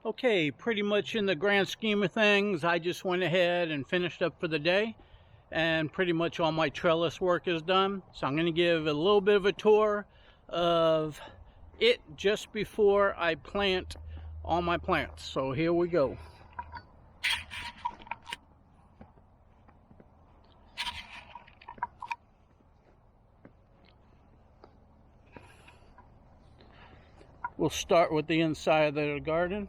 Okay, pretty much in the grand scheme of things, I just went ahead and finished up for the day, and pretty much all my trellis work is done. So I'm going to give a little bit of a tour of it just before I plant all my plants. So here we go. We'll start with the inside of the garden.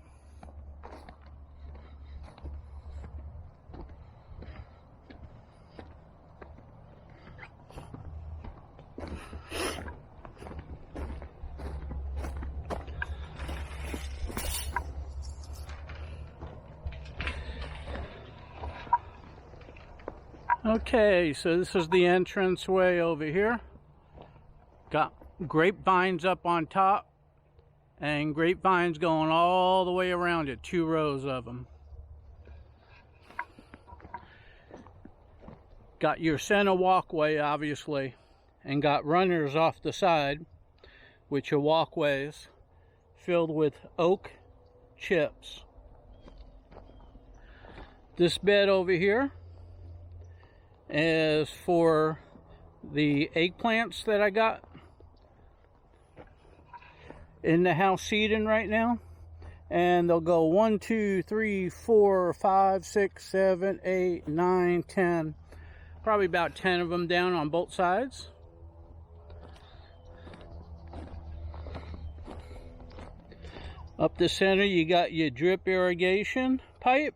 Okay, so this is the entrance way over here. Got grapevines up on top and grapevines going all the way around it, 2 rows of them. Got your center walkway, obviously, and got runners off the side, which are walkways filled with oak chips. This bed over here is for the eggplants that I got in the house seeding right now, and they'll go 1, 2, 3, 4, 5, 6, 7, 8, 9, 10, probably about 10 of them down on both sides. Up the center you got your drip irrigation pipe,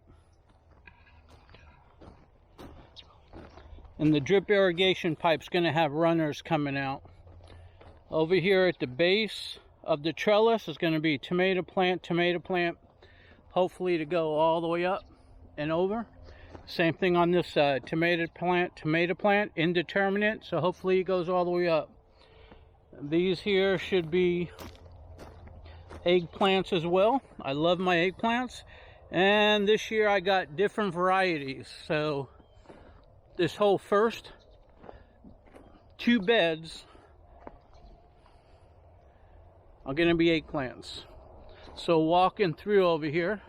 and the drip irrigation pipe's going to have runners coming out. Over here at the base of the trellis is going to be tomato plant, hopefully to go all the way up and over. Same thing on this side, tomato plant, indeterminate, so hopefully it goes all the way up. These here should be eggplants as well. I love my eggplants, and this year I got different varieties. So this whole first 2 beds are going to be eggplants. So walking through over here,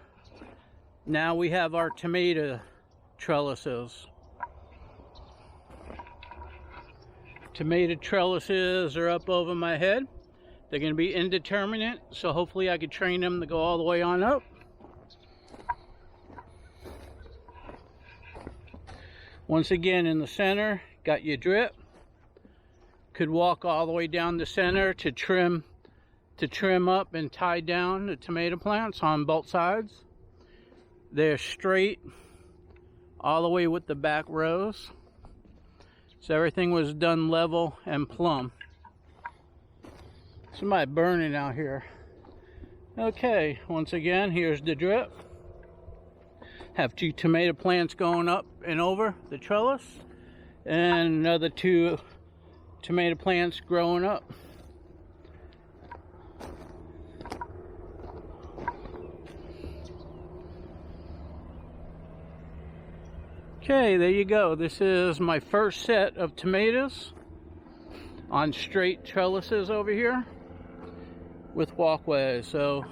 now we have our tomato trellises. Tomato trellises are up over my head. They're going to be indeterminate, so hopefully I could train them to go all the way on up. Once again, in the center, got your drip. Could walk all the way down the center to trim up and tie down the tomato plants on both sides. They're straight all the way with the back rows. So everything was done level and plumb. Somebody burning out here. Okay, once again, here's the drip. Have 2 tomato plants going up and over the trellis, and another 2 tomato plants growing up. Okay, there you go. This is my first set of tomatoes on straight trellises over here with walkways. So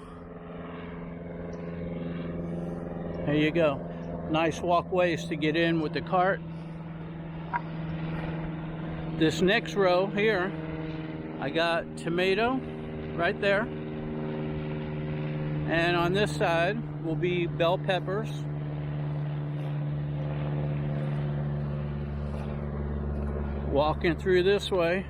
there you go. Nice walkways to get in with the cart. This next row here, I got tomato right there. And on this side will be bell peppers. Walking through this way,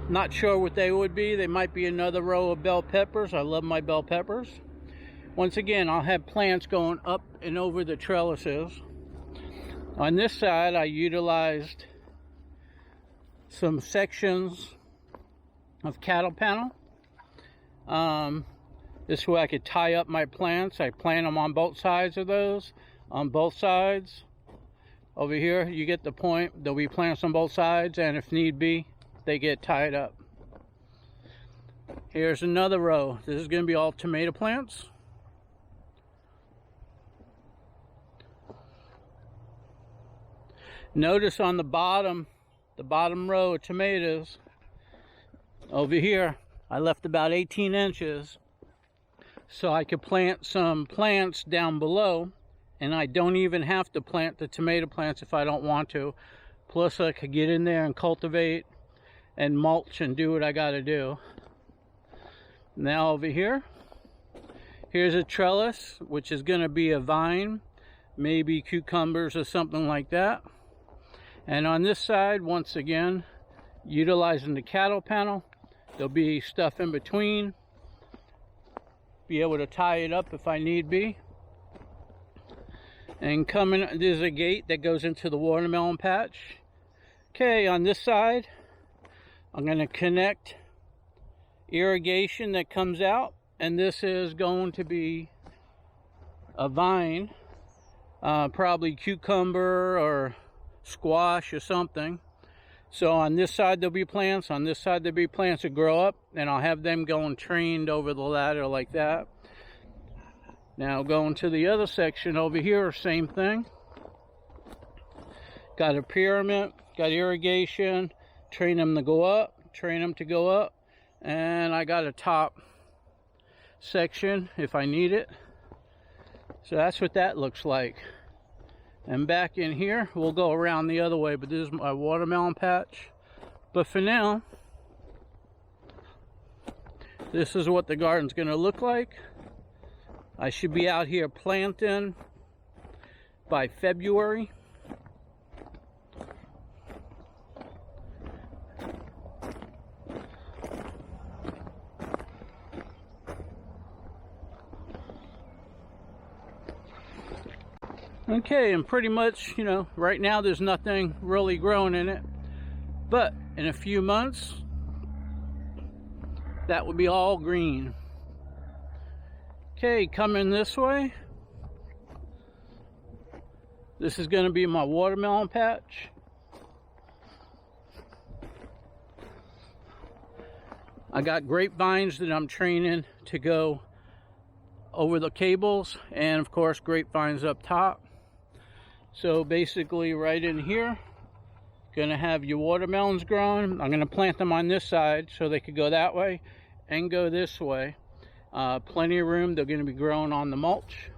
not sure what they would be. They might be another row of bell peppers. I love my bell peppers. Once again, I'll have plants going up and over the trellises. On this side, I utilized some sections of cattle panel. This way I could tie up my plants. I plant them on both sides of those, on both sides. Over here, you get the point. There'll be plants on both sides, and if need be, they get tied up. Here's another row. This is going to be all tomato plants. Notice on the bottom row of tomatoes, over here, I left about 18 inches so I could plant some plants down below, and I don't even have to plant the tomato plants if I don't want to. Plus I could get in there and cultivate and mulch and do what I got to do. Now over here, here's a trellis, which is going to be a vine, maybe cucumbers or something like that. And on this side, once again, utilizing the cattle panel, there'll be stuff in between. Be able to tie it up if I need be. And coming, there's a gate that goes into the watermelon patch. Okay, on this side, I'm going to connect irrigation that comes out, and this is going to be a vine, probably cucumber or squash or something. So on this side there'll be plants, on this side there'll be plants that grow up, and I'll have them going trained over the ladder like that. Now going to the other section over here, same thing. Got a pyramid, got irrigation, train them to go up, train them to go up, and I got a top section if I need it. So that's what that looks like. And back in here, we'll go around the other way, but this is my watermelon patch. But for now, this is what the garden's going to look like. I should be out here planting by February. Okay, and pretty much, you know, right now there's nothing really growing in it, but in a few months that would be all green. Okay, coming this way, this is going to be my watermelon patch. I got grapevines that I'm training to go over the cables, and of course grapevines up top. So basically right in here, gonna have your watermelons growing. I'm gonna plant them on this side so they could go that way and go this way. Plenty of room. They're gonna be growing on the mulch.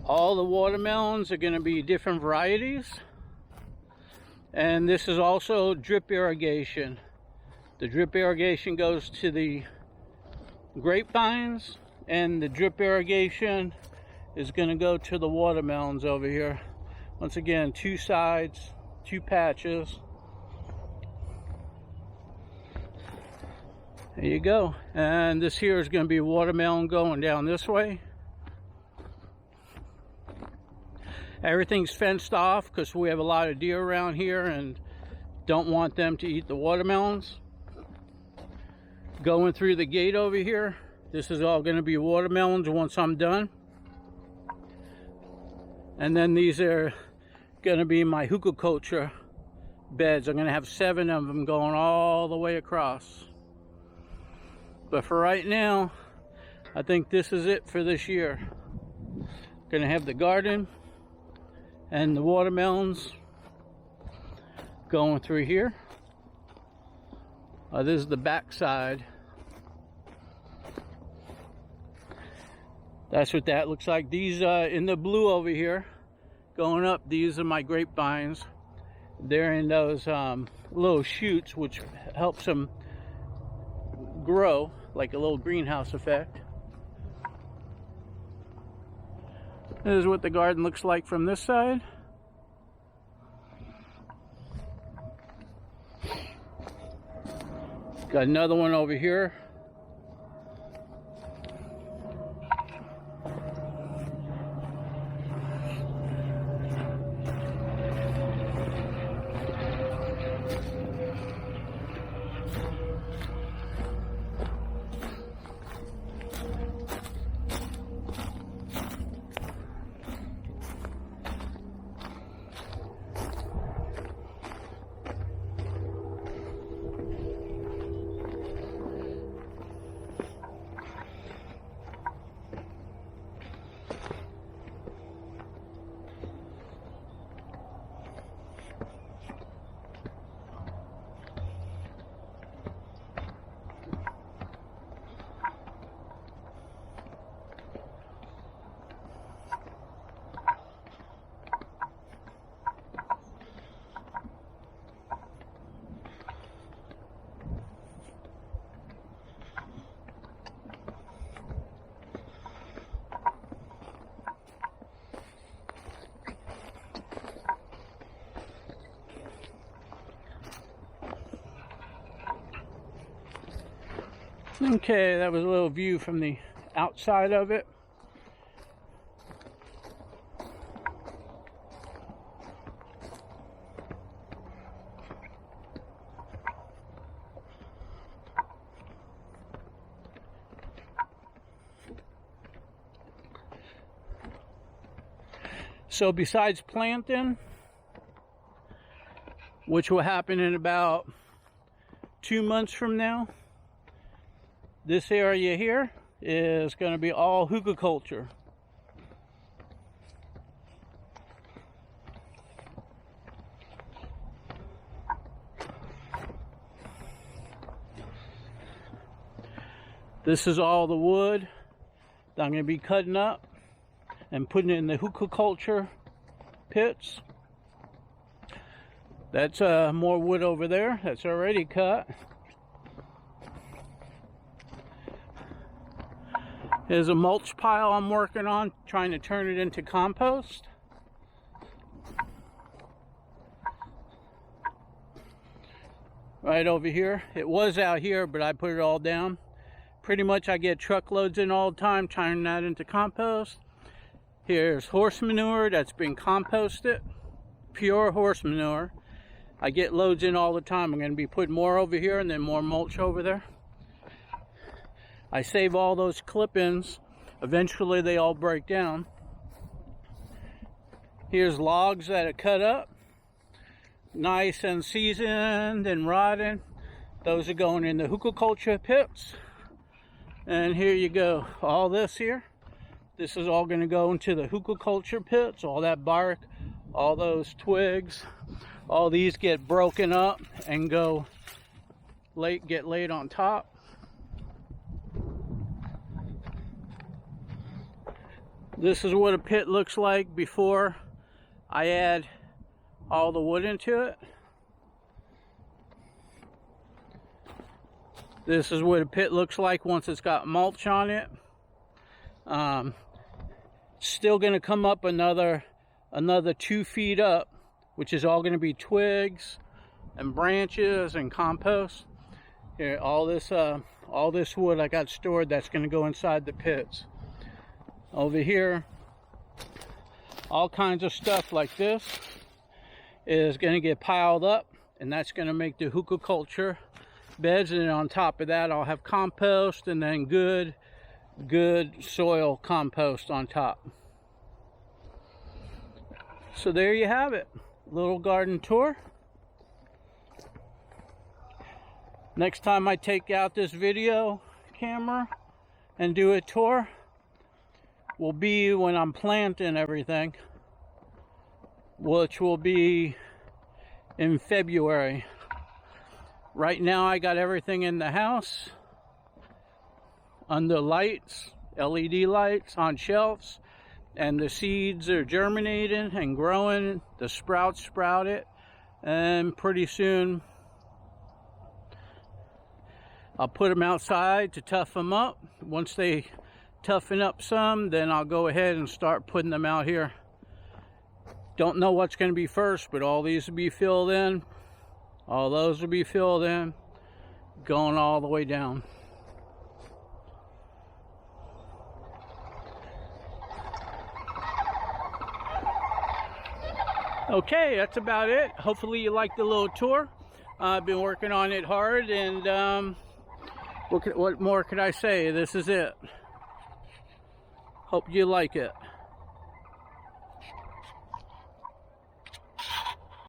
All the watermelons are gonna be different varieties. And this is also drip irrigation. The drip irrigation goes to the grapevines, and the drip irrigation is going to go to the watermelons over here. Once again, two sides, two patches. There you go. And this here is going to be watermelon going down this way. Everything's fenced off because we have a lot of deer around here and don't want them to eat the watermelons. Going through the gate over here, this is all going to be watermelons once I'm done. And then these are going to be my hugelkultur beds. I'm going to have 7 of them going all the way across. But for right now, I think this is it for this year. Going to have the garden and the watermelons going through here. This is the back side. That's what that looks like. These in the blue over here, going up, these are my grapevines. They're in those little shoots, which helps them grow like a little greenhouse effect. This is what the garden looks like from this side. Got another one over here. Okay, that was a little view from the outside of it. So besides planting, which will happen in about 2 months from now, this area here is going to be all hugelkultur. This is all the wood that I'm going to be cutting up and putting it in the hugelkultur pits. That's more wood over there that's already cut. Here's a mulch pile I'm working on, trying to turn it into compost. Right over here. It was out here, but I put it all down. Pretty much I get truckloads in all the time, turning that into compost. Here's horse manure that's been composted. Pure horse manure. I get loads in all the time. I'm going to be putting more over here and then more mulch over there. I save all those clip-ins. Eventually they all break down. Here's logs that are cut up. Nice and seasoned and rotted. Those are going in the hugelkultur pits. And here you go. All this here. This is all going to go into the hugelkultur pits. All that bark, all those twigs. All these get broken up and get laid on top. This is what a pit looks like before I add all the wood into it. This is what a pit looks like once it's got mulch on it. Still going to come up another 2 feet up, which is all going to be twigs and branches and compost. Here, all this wood I got stored, that's going to go inside the pits. Over here, all kinds of stuff like this is going to get piled up, and that's going to make the hugelkultur beds. And then on top of that, I'll have compost and then good soil compost on top. So there you have it, little garden tour. Next time I take out this video camera and do a tour will be when I'm planting everything, which will be in February. Right now I got everything in the house under lights, LED lights on shelves, and the seeds are germinating and growing. The sprouts sprouted, and pretty soon I'll put them outside to tough them up. Once they toughen up some, then I'll go ahead and start putting them out here. Don't know what's going to be first, but all these will be filled in. All those will be filled in, going all the way down. Okay, that's about it. Hopefully you liked the little tour. I've been working on it hard, and what more could I say? This is it. Hope you like it.